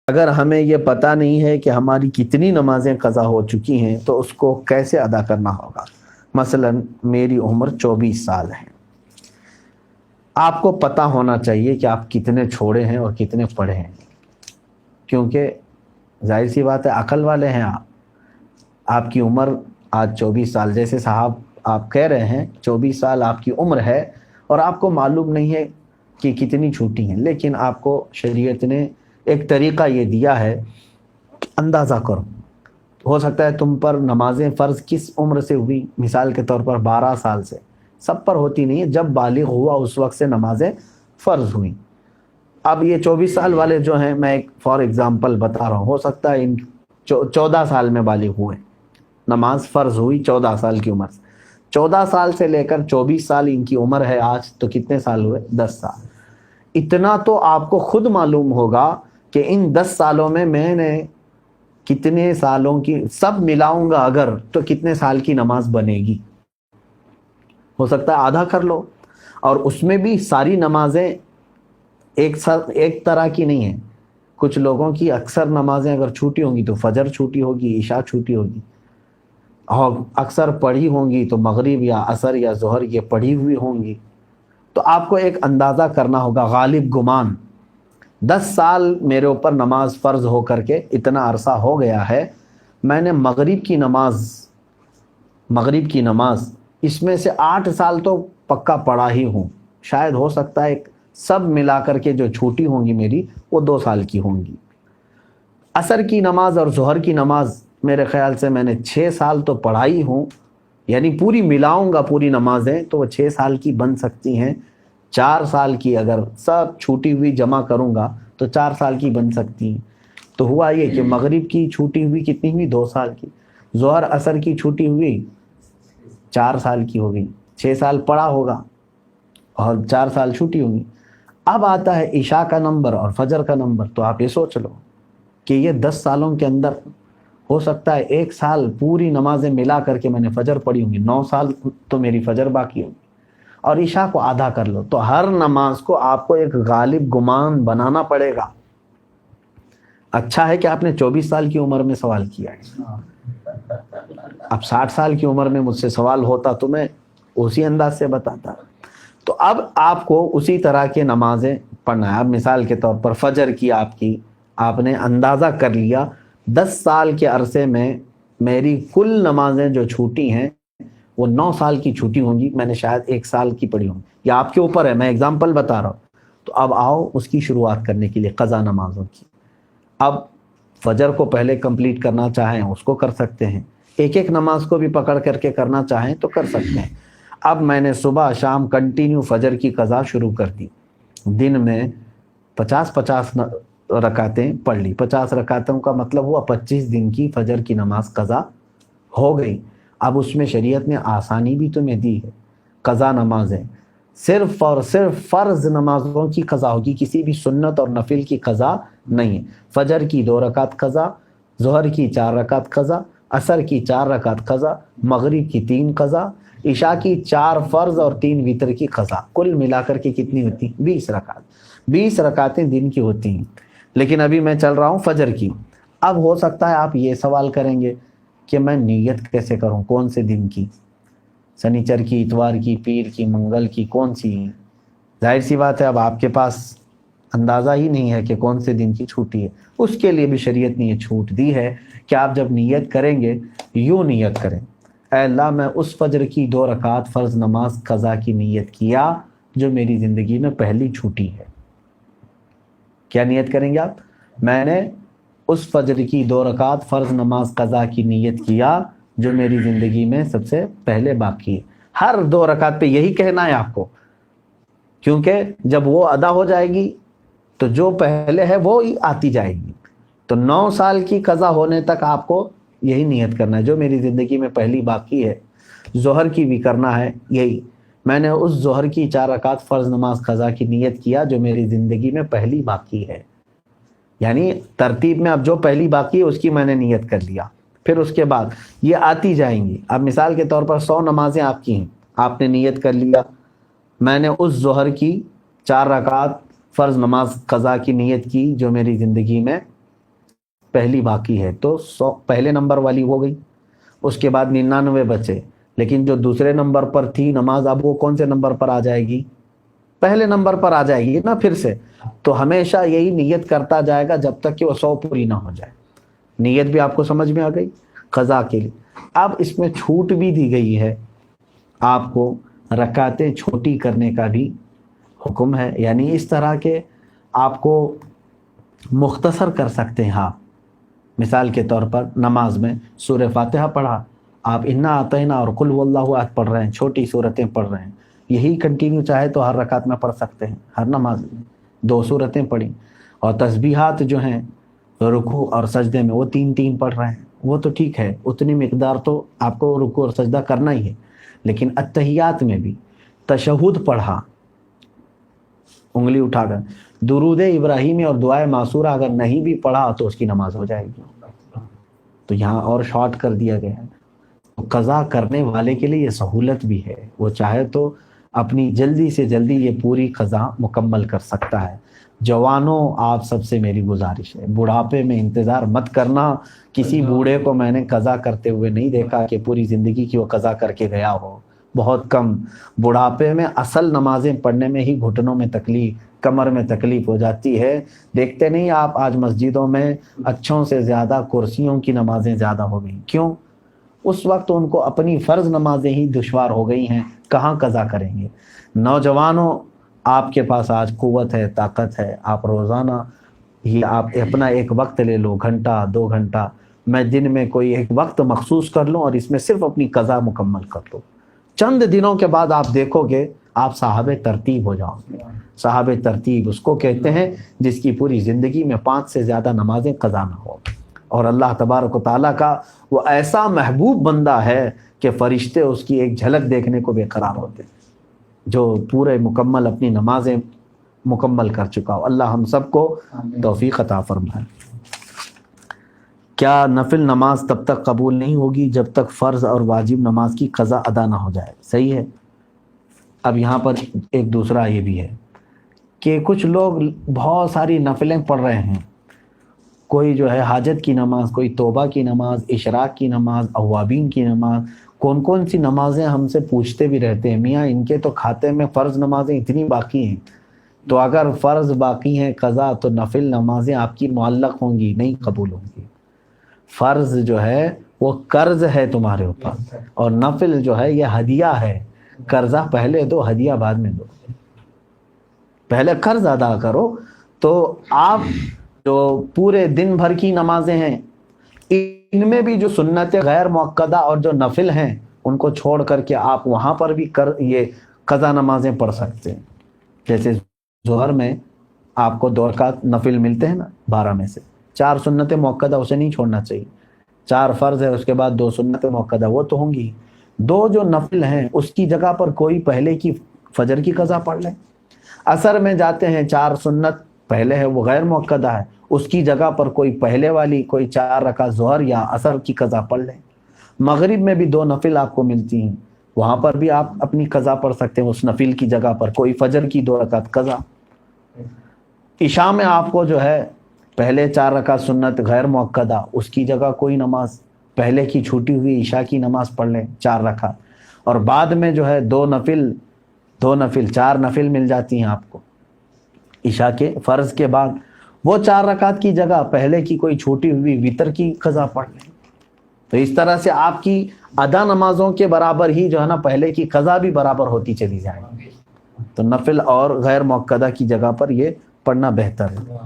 اگر ہمیں یہ پتہ نہیں ہے کہ ہماری کتنی نمازیں قضا ہو چکی ہیں تو اس کو کیسے ادا کرنا ہوگا؟ مثلا میری عمر 24 سال ہے، آپ کو پتہ ہونا چاہیے کہ آپ کتنے چھوڑے ہیں اور کتنے پڑھے ہیں، کیونکہ ظاہر سی بات ہے عقل والے ہیں آپ کی عمر آج 24 سال، جیسے صاحب آپ کہہ رہے ہیں 24 سال آپ کی عمر ہے اور آپ کو معلوم نہیں ہے کہ کتنی چھوٹی ہیں، لیکن آپ کو شریعت نے ایک طریقہ یہ دیا ہے، اندازہ کرو۔ ہو سکتا ہے تم پر نمازیں فرض کس عمر سے ہوئی، مثال کے طور پر 12 سال سے، سب پر ہوتی نہیں ہے، جب بالغ ہوا اس وقت سے نمازیں فرض ہوئیں۔ اب یہ 24 سال والے جو ہیں، میں ایک فار ایگزامپل بتا رہا ہوں، ہو سکتا ہے ان 14 سال میں بالغ ہوئے، نماز فرض ہوئی 14 سال کی عمر سے، 14 سال سے لے کر 24 سال ان کی عمر ہے آج، تو کتنے سال ہوئے؟ 10 سال۔ اتنا تو آپ کو خود معلوم ہوگا کہ ان 10 سالوں میں نے کتنے سالوں کی، سب ملاؤں گا اگر تو کتنے سال کی نماز بنے گی۔ ہو سکتا ہے آدھا کر لو، اور اس میں بھی ساری نمازیں ایک طرح کی نہیں ہیں، کچھ لوگوں کی اکثر نمازیں اگر چھوٹی ہوں گی تو فجر چھوٹی ہوگی، عشاء چھوٹی ہوگی، اور اکثر پڑھی ہوں گی تو مغرب یا عصر یا ظہر یہ پڑھی ہوئی ہوں گی۔ تو آپ کو ایک اندازہ کرنا ہوگا، غالب گمان 10 سال میرے اوپر نماز فرض ہو کر کے اتنا عرصہ ہو گیا ہے، میں نے مغرب کی نماز اس میں سے 8 سال تو پکا پڑھا ہی ہوں، شاید ہو سکتا ہے سب ملا کر کے جو چھوٹی ہوں گی میری وہ 2 سال کی ہوں گی۔ عصر کی نماز اور ظہر کی نماز میرے خیال سے میں نے 6 سال تو پڑھائی ہوں، یعنی پوری ملاؤں گا پوری نمازیں تو وہ 6 سال کی بن سکتی ہیں، 4 سال کی اگر سب چھوٹی ہوئی جمع کروں گا تو 4 سال کی بن سکتی ہیں۔ تو ہوا یہ کہ مغرب کی چھوٹی ہوئی کتنی ہوئی؟ 2 سال کی، ظہر عصر کی چھوٹی ہوئی 4 سال کی ہو گئی، 6 سال پڑھا ہوگا اور 4 سال چھوٹی ہوگی۔ اب آتا ہے عشاء کا نمبر اور فجر کا نمبر، تو آپ یہ سوچ لو کہ یہ 10 سالوں کے اندر ہو سکتا ہے 1 سال پوری نمازیں ملا کر کے میں نے فجر پڑھی ہوں گی، 9 سال تو میری فجر باقی ہوگی، اور عشاء کو آدھا کر لو، تو ہر نماز کو آپ کو ایک غالب گمان بنانا پڑے گا۔ اچھا ہے کہ آپ نے 24 سال کی عمر میں سوال کیا ہے، اب 60 سال کی عمر میں مجھ سے سوال ہوتا تو میں اسی انداز سے بتاتا۔ تو اب آپ کو اسی طرح کے نمازیں پڑھنا ہے۔ اب مثال کے طور پر فجر کی آپ نے اندازہ کر لیا 10 سال کے عرصے میں میری کل نمازیں جو چھوٹی ہیں وہ 9 سال کی چھوٹی ہوں گی، میں نے شاید 1 سال کی پڑھی ہوں، یا آپ کے اوپر ہے، میں اگزامپل بتا رہا ہوں۔ تو اب آؤ اس کی شروعات کرنے کے لیے قضا نمازوں کی۔ اب فجر کو پہلے کمپلیٹ کرنا چاہیں اس کو کر سکتے ہیں، ایک ایک نماز کو بھی پکڑ کر کے کرنا چاہیں تو کر سکتے ہیں۔ اب میں نے صبح شام کنٹینیو فجر کی قضا شروع کر دی، دن میں 50 رکعتیں پڑھ لی، 50 رکعتوں کا مطلب ہوا 25 دن کی فجر کی نماز قضا ہو گئی۔ اب اس میں شریعت نے آسانی بھی تمہیں دی ہے، قضا نمازیں صرف اور صرف فرض نمازوں کی قضا ہوگی، کسی بھی سنت اور نفل کی قضا نہیں ہے۔ فجر کی 2 رکعت قضا، ظہر کی 4 رکعت قضا، عصر کی 4 رکعت قضا، مغرب کی 3 قضا، عشاء کی 4 فرض اور 3 وتر کی قضا، کل ملا کر کے کتنی ہوتی؟ 20 رکعت، 20 رکعتیں دن کی ہوتی ہیں۔ لیکن ابھی میں چل رہا ہوں فجر کی۔ اب ہو سکتا ہے آپ یہ سوال کریں گے کہ میں نیت کیسے کروں، کون سے دن کی، سنیچر کی، اتوار کی، پیر کی، منگل کی، کون سی؟ ظاہر سی بات ہے اب آپ کے پاس اندازہ ہی نہیں ہے کہ کون سے دن کی چھوٹی ہے، اس کے لیے بھی شریعت نے یہ چھوٹ دی ہے کہ آپ جب نیت کریں گے یوں نیت کریں، اے اللہ میں اس فجر کی 2 رکعت فرض نماز قضا کی نیت کیا جو میری زندگی میں پہلی چھوٹی ہے۔ کیا نیت کریں گے آپ؟ میں نے اس فجر کی 2 رکعت فرض نماز قضا کی نیت کیا جو میری زندگی میں سب سے پہلے باقی ہے۔ ہر 2 رکعت پہ یہی کہنا ہے آپ کو، کیونکہ جب وہ ادا ہو جائے گی تو جو پہلے ہے وہ ہی آتی جائے گی۔ تو 9 سال کی قضا ہونے تک آپ کو یہی نیت کرنا ہے جو میری زندگی میں پہلی باقی ہے۔ ظہر کی بھی کرنا ہے یہی، میں نے اس ظہر کی 4 رکعت فرض نماز قضا کی نیت کیا جو میری زندگی میں پہلی باقی ہے، یعنی ترتیب میں اب جو پہلی باقی ہے اس کی میں نے نیت کر لیا، پھر اس کے بعد یہ آتی جائیں گی۔ اب مثال کے طور پر 100 نمازیں آپ کی ہیں، آپ نے نیت کر لیا میں نے اس ظہر کی 4 رکعت فرض نماز قضا کی نیت کی جو میری زندگی میں پہلی باقی ہے تو 100 پہلے نمبر والی ہو گئی، اس کے بعد 99 بچے، لیکن جو دوسرے نمبر پر تھی نماز اب وہ کون سے نمبر پر آ جائے گی؟ پہلے نمبر پر آ جائے گی نا پھر سے. تو ہمیشہ یہی نیت کرتا جائے گا جب تک کہ وہ 100 پوری نہ ہو جائے. نیت بھی آپ کو سمجھ میں آ گئی قضا کے لیے. اب اس میں چھوٹ بھی دی گئی ہے، آپ کو رکعتیں چھوٹی کرنے کا بھی حکم ہے، یعنی اس طرح کے آپ کو مختصر کر سکتے ہیں آپ. مثال کے طور پر نماز میں سورہ فاتحہ پڑھا، آپ انا اعطینا اور قل هو اللہ احد پڑھ رہے ہیں، چھوٹی صورتیں پڑھ رہے ہیں، یہی کنٹینیو چاہے تو ہر رکعت میں پڑھ سکتے ہیں، ہر نماز میں 2 صورتیں پڑھیں. اور تسبیحات جو ہیں رکوع اور سجدے میں وہ 3 پڑھ رہے ہیں، وہ تو ٹھیک ہے، اتنی مقدار تو آپ کو رکوع اور سجدہ کرنا ہی ہے. لیکن اتحیات میں بھی تشہد پڑھا انگلی اٹھا کر، درود ابراہیمی اور دعائے معصورہ اگر نہیں بھی پڑھا تو اس کی نماز ہو جائے گی. تو یہاں اور شارٹ کر دیا گیا ہے. قضا کرنے والے کے لیے یہ سہولت بھی ہے، وہ چاہے تو اپنی جلدی سے جلدی یہ پوری قضا مکمل کر سکتا ہے. جوانوں آپ سب سے میری گزارش ہے، بڑھاپے میں انتظار مت کرنا. کسی بوڑھے کو میں نے قضا کرتے ہوئے نہیں دیکھا کہ پوری زندگی کی وہ قضا کر کے گیا ہو، بہت کم. بڑھاپے میں اصل نمازیں پڑھنے میں ہی گھٹنوں میں تکلیف، کمر میں تکلیف ہو جاتی ہے. دیکھتے نہیں آپ آج مسجدوں میں اچھوں سے زیادہ کرسیوں کی نمازیں زیادہ ہو گئی. کیوں؟ اس وقت ان کو اپنی فرض نمازیں ہی دشوار ہو گئی ہیں، کہاں قضا کریں گے. نوجوانوں آپ کے پاس آج قوت ہے، طاقت ہے، آپ روزانہ ہی آپ اپنا ایک وقت لے لو، گھنٹہ 2 گھنٹہ، میں دن میں کوئی ایک وقت مخصوص کر لوں اور اس میں صرف اپنی قضا مکمل کر لو. چند دنوں کے بعد آپ دیکھو گے آپ صاحب ترتیب ہو جاؤ گے. صاحب ترتیب اس کو کہتے ہیں جس کی پوری زندگی میں 5 سے زیادہ نمازیں قضا نہ ہو. اور اللہ تبارک و تعالیٰ کا وہ ایسا محبوب بندہ ہے کہ فرشتے اس کی ایک جھلک دیکھنے کو بے قرار ہوتے ہیں، جو پورے مکمل اپنی نمازیں مکمل کر چکا ہو. اللہ ہم سب کو توفیق عطا فرمائے. کیا نفل نماز تب تک قبول نہیں ہوگی جب تک فرض اور واجب نماز کی قضا ادا نہ ہو جائے؟ صحیح ہے. اب یہاں پر ایک دوسرا یہ بھی ہے کہ کچھ لوگ بہت ساری نفلیں پڑھ رہے ہیں، کوئی جو ہے حاجت کی نماز، کوئی توبہ کی نماز، اشراق کی نماز، اوابین کی نماز، کون سی نمازیں ہم سے پوچھتے بھی رہتے ہیں، میاں ان کے تو کھاتے میں فرض نمازیں اتنی باقی ہیں. تو اگر فرض باقی ہیں قضا تو نفل نمازیں آپ کی معلق ہوں گی، نہیں قبول ہوں گی. فرض جو ہے وہ قرض ہے تمہارے اوپر، اور نفل جو ہے یہ ہدیہ ہے. قرضہ پہلے دو، ہدیہ بعد میں دو. پہلے قرض ادا کرو. تو آپ جو پورے دن بھر کی نمازیں ہیں ان میں بھی جو سنت غیر مؤکدہ اور جو نفل ہیں ان کو چھوڑ کر کے آپ وہاں پر بھی یہ قضا نمازیں پڑھ سکتے ہیں. جیسے ظہر میں آپ کو 2 رکعت نفل ملتے ہیں نا 12 میں سے، 4 سنت مؤکدہ اسے نہیں چھوڑنا چاہیے. 4 فرض ہے، اس کے بعد 2 سنت مؤکدہ وہ تو ہوں گی. 2 جو نفل ہیں اس کی جگہ پر کوئی پہلے کی فجر کی قضا پڑھ لیں. عصر میں جاتے ہیں 4 سنت پہلے ہے وہ غیر مؤکدہ ہے، اس کی جگہ پر کوئی پہلے والی کوئی 4 رکعت ظہر یا عصر کی قضا پڑھ لیں. مغرب میں بھی 2 نفل آپ کو ملتی ہیں، وہاں پر بھی آپ اپنی قضا پڑھ سکتے ہیں، اس نفل کی جگہ پر کوئی فجر کی 2 رکعت قضا. عشاء میں آپ کو جو ہے پہلے 4 رکعت سنت غیر مؤکدہ، اس کی جگہ کوئی نماز پہلے کی چھوٹی ہوئی عشاء کی نماز پڑھ لیں 4 رکعت، اور بعد میں جو ہے 2 نفل 4 نفل مل جاتی ہیں آپ کو عشاء کے فرض کے بعد. وہ 4 رکعت کی جگہ پہلے کی کوئی چھوٹی ہوئی وتر کی قضا پڑھ لیں. تو اس طرح سے آپ کی ادا نمازوں کے برابر ہی جو ہے نا پہلے کی قضا بھی برابر ہوتی چلی جائے گی. تو نفل اور غیر مؤکدہ کی جگہ پر یہ پڑھنا بہتر ہے.